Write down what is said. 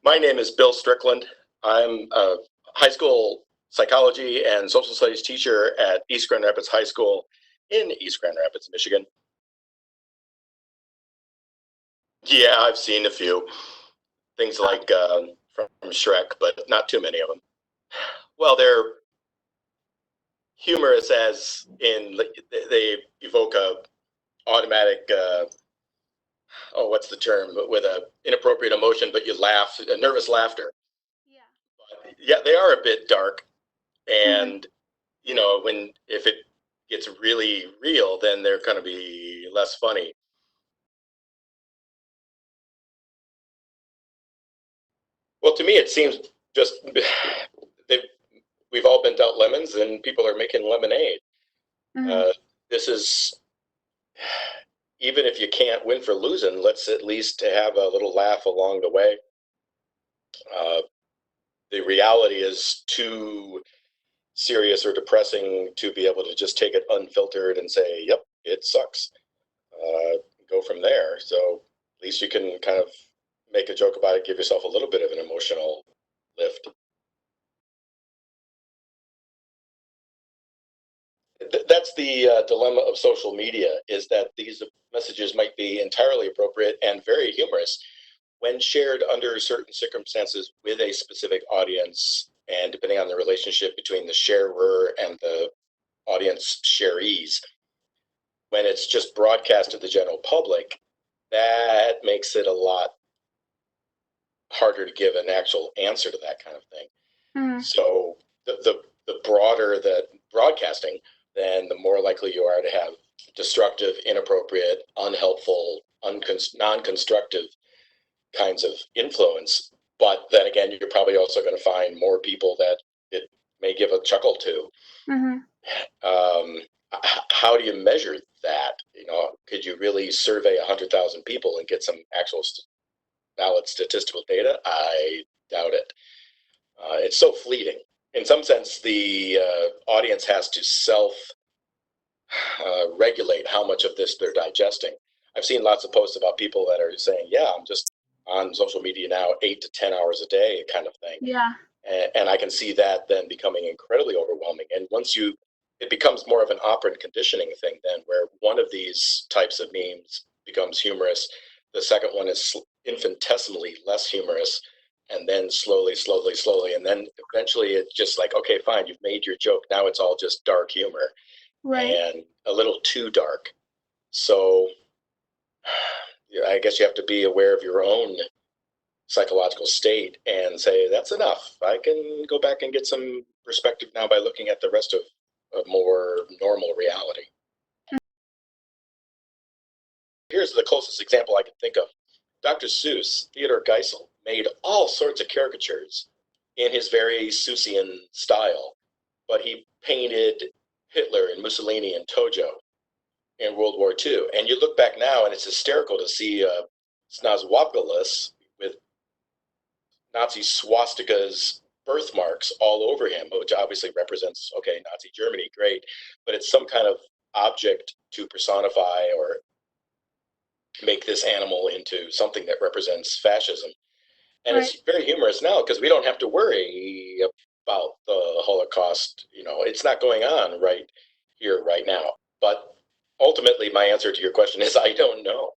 My name is Bill Strickland. I'm a high school psychology and social studies teacher at East Grand Rapids High School in East Grand Rapids, Michigan. Yeah, I've seen a few things like from Shrek, but not too many of them. Well, they're humorous as in they evoke a automatic what's the term, with a inappropriate emotion, but you laugh, a nervous laughter. Yeah, they are a bit dark, and when if it gets really real, then they're going to be less funny. Well, to me, it seems just we've all been dealt lemons, and people are making lemonade. This is, even if you can't win for losing, let's at least have a little laugh along the way. The reality is too serious or depressing to be able to just take it unfiltered and say, "Yep, it sucks." Go from there. So at least you can kind of make a joke about it, give yourself a little bit of an emotional lift. That's the dilemma of social media, is that these messages might be entirely appropriate and very humorous when shared under certain circumstances with a specific audience, and depending on the relationship between the sharer and the audience sharees. When it's just broadcast to the general public, that makes it a lot harder to give an actual answer to that kind of thing. So the broader the broadcasting, then the more likely you are to have destructive, inappropriate, unhelpful, non-constructive kinds of influence. But then again, you're probably also going to find more people that it may give a chuckle to. How do you measure that? Could you really survey 100,000 people and get some actual valid statistical data? I doubt it. It's so fleeting. In some sense, the audience has to self-regulate how much of this they're digesting. I've seen lots of posts about people that are saying, "Yeah, I'm just on social media now 8 to 10 hours a day," kind of thing. Yeah. And I can see that then becoming incredibly overwhelming. And it becomes more of an operant conditioning thing then, where one of these types of memes becomes humorous. The second one is infinitesimally less humorous, and then slowly, and then eventually it's just like, okay, fine, you've made your joke. Now it's all just dark humor, and a little too dark. So I guess you have to be aware of your own psychological state and say, that's enough. I can go back and get some perspective now by looking at the rest of a more normal reality. Here's the closest example I can think of. Dr. Seuss, Theodore Geisel, made all sorts of caricatures in his very Seussian style, but he painted Hitler and Mussolini and Tojo in World War II. And you look back now and it's hysterical to see Snozwopolis with Nazi swastikas birthmarks all over him, which obviously represents, okay, Nazi Germany, great, but it's some kind of object to personify or make this animal into something that represents fascism. And it's very humorous now because we don't have to worry about the Holocaust. It's not going on right here, right now. But ultimately, my answer to your question is I don't know.